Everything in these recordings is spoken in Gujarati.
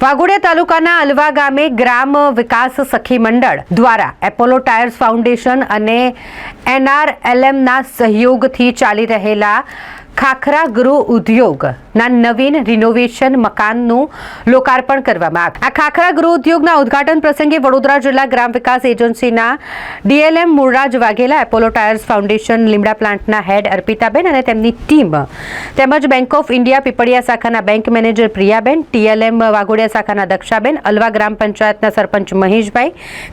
વાઘોડિયા તાલુકાના અલવા ગામે ગ્રામ વિકાસ સખી મંડળ દ્વારા એપોલો ટાયર્સ ફાઉન્ડેશન અને NRLMના સહયોગથી ચાલી રહેલા ખાખરા ગૃહ ઉદ્યોગના નવીન રિનોવેશન મકાનનું લોકાર્પણ કરવામાં આવ્યું। આ ખાખરા ગૃહ ઉદ્યોગના ઉદ્ઘાટન પ્રસંગે વડોદરા જિલ્લા ગ્રામ વિકાસ એજન્સીના DLM Mulraj Vaghela, Apollo tyres foundation લીમડા પ્લાન્ટના હેડ અર્પિતાબેન અને તેમની ટીમ તેમજ બેંક ઓફ ઇન્ડિયા પીપળિયા શાખાના bank manager Priyaben, TLM Waghodia શાખાના દક્ષાબેન, અલવા ગ્રામ પંચાયતના સરપંચ મહેશભાઈ,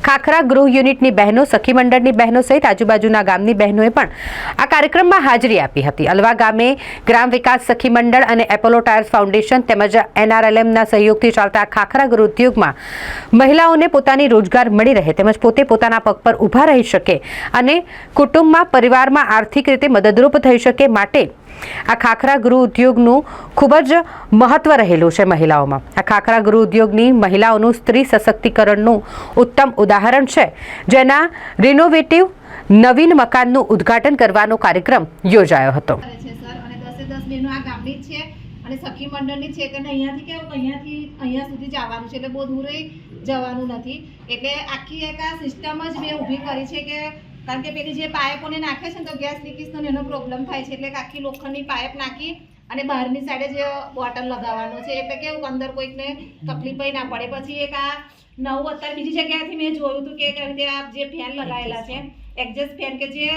ખાખરા ગૃહ યુનિટની બહેનો, સખી મંડળની બહેનો સહિત આજુબાજુના ગામની બહેનોએ પણ આ કાર્યક્રમમાં હાજરી આપી હતી। અલવા ગામે ગ્રામ વિકાસ સખી મંડળ અને એપોલો ટાયર્સ ફાઉન્ડેશન તેમજ NRLMના સહયોગથી ચાલતા ખાખરા ગૃહ ઉદ્યોગમાં મહિલાઓને પોતાની રોજગાર મળી રહે તેમજ પોતે પોતાના પગ પર ઊભા રહી શકે અને કુટુંબમાં પરિવારમાં આર્થિક રીતે મદદરૂપ થઈ શકે માટે આ ખાખરા ગૃહ ઉદ્યોગનું ખૂબ જ મહત્વ રહેલું છે મહિલાઓમાં। આ ખાખરા ગૃહ ઉદ્યોગની મહિલાઓનું સ્ત્રી સશક્તિકરણનું ઉત્તમ ઉદાહરણ છે, જેના રિનોવેટિવ નવીન મકાનનું ઉદ્ઘાટન કરવાનો કાર્યક્રમ યોજાયો હતો। બહેનો આ ગામની જ છે અને સખી મંડળની છે કે અહીંયાથી કેવું અહીંયા સુધી જવાનું છે, એટલે બહુ દૂર જવાનું નથી, એટલે આખી એક આ સિસ્ટમ જ મેં ઊભી કરી છે કે કારણ કે પેલી જે પાઇપોને નાખે છે ને તો ગેસ લીકેજનો એનો પ્રોબ્લેમ થાય છે, એટલે આખી લોખંડની પાઇપ નાખી અને બહારની સાઈડે જે બોટલ લગાવવાનો છે, એટલે કેવું અંદર કોઈકને તકલીફ ના પડે। પછી એક આ નવું અત્યારે બીજી જગ્યાએથી મેં જોયું હતું કે રીતે આ જે ફેન લગાવેલા છે એક્ઝેસ્ટ ફેન કે જે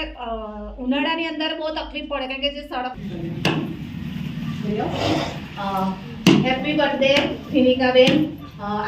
ઉનાળાની અંદર બહુ તકલીફ પડે કારણ કે જે સડક હેપી બર્થડે ફિનિકાબેન,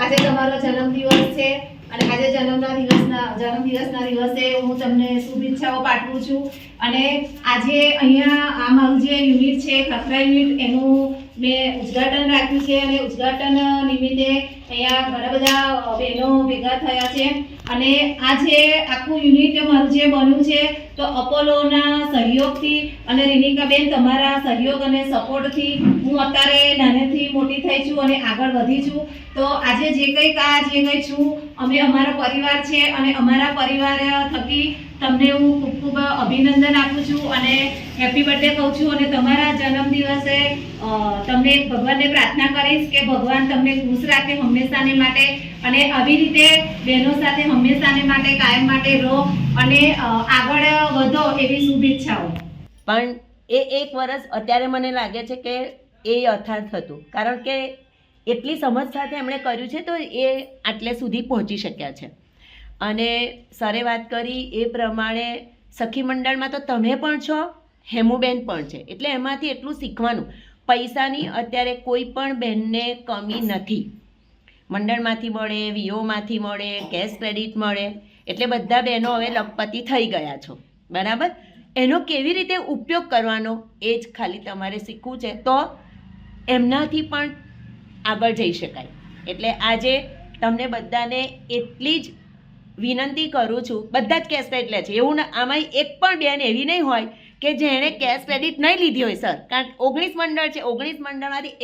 આજે તમારો જન્મદિવસ છે અને આજે જન્મદિવસના દિવસે હું તમને શુભેચ્છાઓ પાઠવું છું। અને આજે અહીંયા આ મારું જે યુનિટ છે ખાખરા યુનિટ એનું મેં ઉદ્ઘાટન રાખ્યું છે અને ઉદ્ઘાટન નિમિત્તે અહીંયા ઘણા બધા બહેનો ભેગા થયા છે અને આ જે આખું યુનિટ મારું જે બન્યું છે તો અપોલોના સહયોગથી અને રેનિકાબેન તમારા સહયોગ અને સપોર્ટથી હું અત્યારે નાનેથી મોટી થઈ છું અને આગળ વધી છું। તો આજે જે કંઈ છું અમે અમારો પરિવાર છે અને અમારા પરિવાર થકી તમને હું ખૂબ ખૂબ અભિનંદન આપું છું અને હેપી બર્થડે કહું છું અને તમારા જન્મદિવસે તમને ભગવાનને પ્રાર્થના કરીશ કે ભગવાન તમને ખુશ રાખે હંમેશાને માટે અને આવી રીતે બહેનો સાથે હંમેશાને માટે કાયમ માટે રહો અને આગળ વધો એવી શુભેચ્છાઓ। પણ એ એક વર્ષ અત્યારે મને લાગે છે કે એ યથાર્થ હતું, કારણ કે એટલી સમજ સાથે એમણે કર્યું છે તો એ આટલે સુધી પહોંચી શક્યા છે। અને સરે વાત કરી એ પ્રમાણે સખી મંડળમાં તો તમે પણ છો, હેમુબેન પણ છે, એટલે એમાંથી એટલું શીખવાનું। પૈસાની અત્યારે કોઈ પણ બહેનને કમી નથી, મંડળમાંથી મળે, VOમાંથી મળે, કેશ ક્રેડિટ મળે, એટલે બધા બહેનો હવે લખપતિ થઈ ગયા છો, બરાબર? એનો કેવી રીતે ઉપયોગ કરવાનો એ જ ખાલી તમારે શીખવું છે, તો એમનાથી પણ આગળ જઈ શકાય। એટલે આજે તમને બધાને એટલી જ વિનંતી કરું છું, બધા જ કેશ ક્રેડિટ લે છે એવું આમાં એક પણ બેન એવી નહીં હોય કે જેણે કેશ ક્રેડિટ નહીં લીધી હોય સર, કારણ 19 મંડળ છે, 19 મંડળમાંથી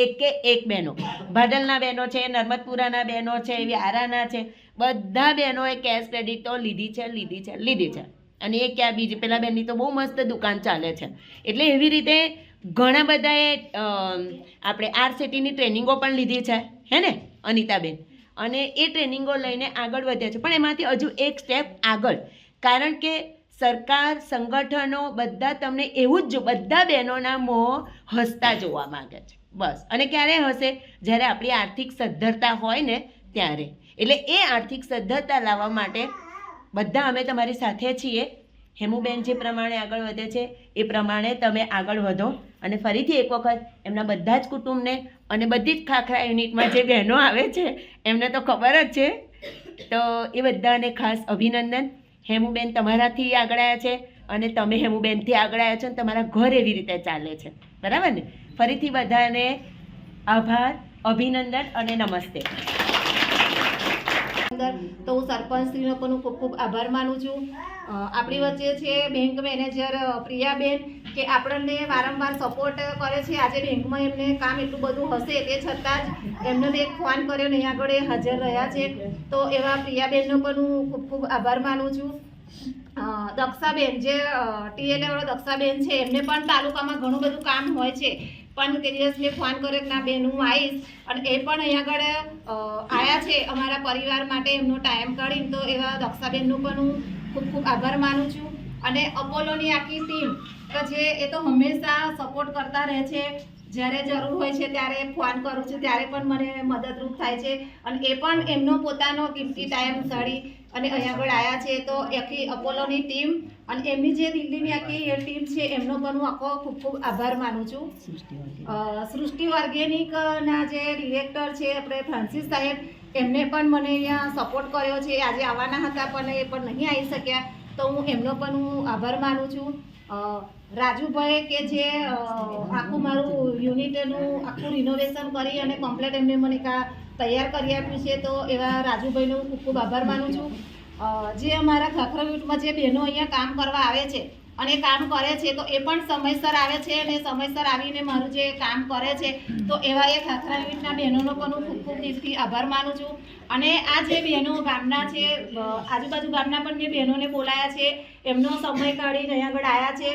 એક બહેનો, ભાડલના બહેનો છે, નર્મદપુરાના બહેનો છે, વ્યારાના છે, બધા બહેનોએ કેશ ક્રેડિટ તો લીધી છે અને એ ક્યાં બીજી પેલા બહેનની તો બહુ મસ્ત દુકાન ચાલે છે। એટલે એવી રીતે ઘણા બધાએ આપણે RCTની ટ્રેનિંગો પણ લીધી છે, હે ને અનિતાબેન, અને એ ટ્રેનિંગો લઈને આગળ વધ્યા છે, પણ એમાંથી હજુ એક સ્ટેપ આગળ, કારણ કે સરકાર, સંગઠનો બધા તમને એવું જ બધા બહેનોના મોં હસતા જોવા માગે છે, બસ। અને ક્યારે હશે? જ્યારે આપણી આર્થિક સદ્ધરતા હોય ને ત્યારે। એટલે એ આર્થિક સદ્ધરતા લાવવા માટે બધા અમે તમારી સાથે છીએ। હેમુબેન જે પ્રમાણે આગળ વધે છે એ પ્રમાણે તમે આગળ વધો અને ફરીથી એક વખત એમના બધા જ કુટુંબને અને બધી જ ખાખરા યુનિટમાં જે બહેનો આવે છે એમને તો ખબર જ છે, તો એ બધાને ખાસ અભિનંદન। હેમુબેન તમારાથી આગળ આવ્યા છે અને તમે હેમુબેનથી આગળ આવ્યા છો અને તમારા ઘર એવી રીતે ચાલે છે, બરાબર ને? ફરીથી બધાને આભાર, અભિનંદન અને નમસ્તે। તો હું સરપંચશ્રીનો પણ હું ખૂબ ખૂબ આભાર માનું છું। આપણી વચ્ચે છે બેંક મેનેજર પ્રિયાબેન કે આપણને વારંવાર સપોર્ટ કરે છે। આજે બેંકમાં એમને કામ એટલું બધું હશે તે છતાં જ એમને એક ફોન કર્યો ને અહીંયા આગળ હાજર રહ્યા છે, તો એવા પ્રિયાબેનનો પણ હું ખૂબ ખૂબ આભાર માનું છું। દક્ષાબેન જે TLA વાળો દક્ષાબેન છે એમને પણ તાલુકામાં ઘણું બધું કામ હોય છે, પણ તે દિવસ મેં ફોન કર્યો કે ના બેન હું આવીશ, અને એ પણ અહીંયા આગળ આવ્યા છે અમારા પરિવાર માટે એમનો ટાઈમ કાઢીને. તો એવા દક્ષાબેનનું પણ હું ખૂબ ખૂબ આભાર માનું છું. અને અપોલોની આખી ટીમ કે જે એ તો હંમેશા સપોર્ટ કરતા રહે છે, જ્યારે જરૂર હોય છે ત્યારે ફોન કરું છું ત્યારે પણ મને મદદરૂપ થાય છે, અને એ પણ એમનો પોતાનો કિંમતી ટાઈમ કાઢી અને અહીંયા આગળ આવ્યા છે. તો આખી અપોલોની ટીમ અને એમની જે દિલ્હીની આખી ટીમ છે એમનો પણ હું આખો ખૂબ ખૂબ આભાર માનું છું. સૃષ્ટિ ઓર્ગેનિકના જે ડિરેક્ટર છે આપણે ફ્રાન્સિસ સાહેબ, એમને પણ મને અહીંયા સપોર્ટ કર્યો છે. આજે આવવાના હતા પણ એ પણ નહીં આવી શક્યા, તો હું એમનો પણ હું આભાર માનું છું. રાજુભાઈ કે જે આખું મારું યુનિટનું આખું રિનોવેશન કરી અને કમ્પ્લેટ એમને મને તૈયાર કરી આપ્યું છે, તો એવા રાજુભાઈનો હું ખૂબ ખૂબ આભાર માનું છું. જે અમારા ખાખરા યુનિટમાં જે બહેનો અહીંયા કામ કરવા આવે છે અને કામ કરે છે, તો એ પણ સમયસર આવે છે અને સમયસર આવીને મારું જે કામ કરે છે, તો એવા એ ખાખરા યુનિટના બહેનોનો પણ હું ખૂબ ખૂબ દિલથી આભાર માનું છું. અને આ જે બહેનો ગામના છે, આજુબાજુ ગામના પણ જે બહેનોને બોલાયા છે, એમનો સમય કાઢીને અહીંયા આગળ આવ્યા છે.